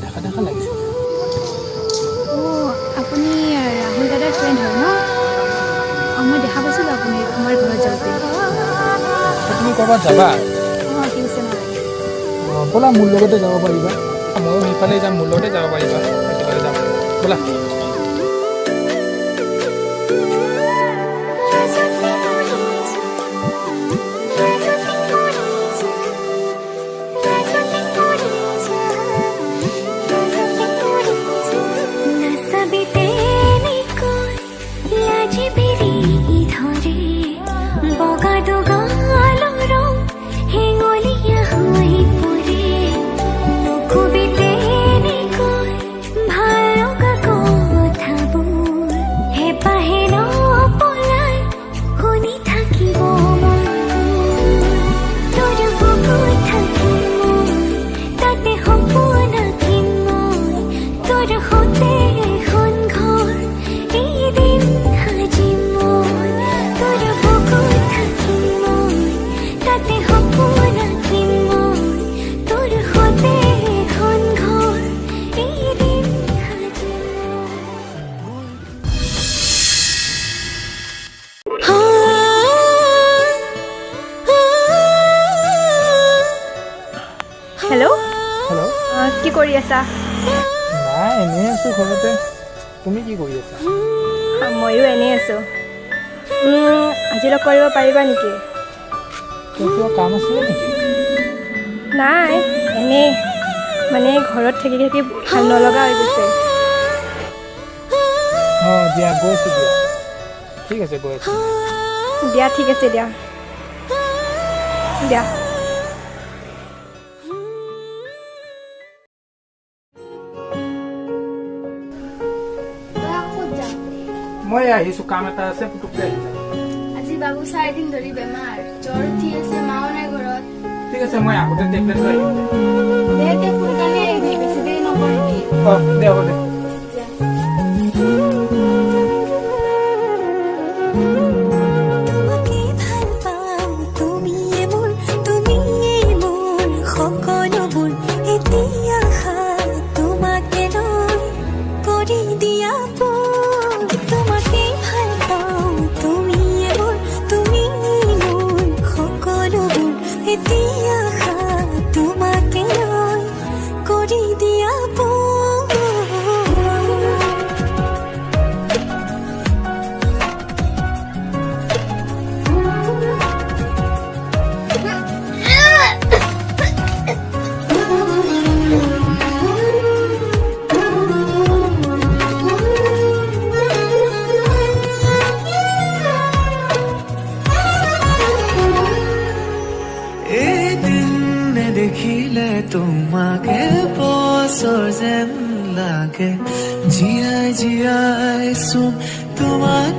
দেখা দেখা লাগিছে। আপুনি ৰাহুল দাদাৰ ফ্ৰেণ্ড হয় ন? মই দেখা পাইছিলোঁ আপুনি আমাৰ ঘৰত যাওঁতে। তুমি ক'ৰবাত যাবা? টিউশ্যনত। ব'লা মোৰ লগতে যাব পাৰিবা। ময়ো সেইফালে যাম, মোৰ লগতে যাব পাৰিবা। একেবাৰে যাম ব'লা। হেল্ল'। হেল্ল'। কি কৰি আছা? নাই, এনেই আছোঁ ঘৰতে। তুমি কি কৰি আছা? ময়ো এনেই আছোঁ। আজি লগ কৰিব পাৰিবা নেকি? কিবা কাম আছিলে নেকি? নাই, এনেই মানে ঘৰত থাকি থাকি ভাল নলগা হৈ গৈছে। দিয়া গৈ আছোঁ দিয়া। ঠিক আছে গৈ আছোঁ দিয়া। ঠিক আছে দিয়া। দিয়া। মই আহিছোঁ, কাম এটা আছে, পুতুককৈ আহি যাম। আজি বাবু 4 দিন ধৰি বেমাৰ, জ্বৰ উঠি আছে, মাও নাই ঘৰত। ঠিক আছে, মই আগতে টেবলেট লৈ আহিম দে সোনকালে আহিবি, বেছি দেৰি নকৰিবি। দে হ'ব দে। দেখিলে তোমাকে বছৰ যেন লাগে, জীয়াই জীয়াই চুম তোমাক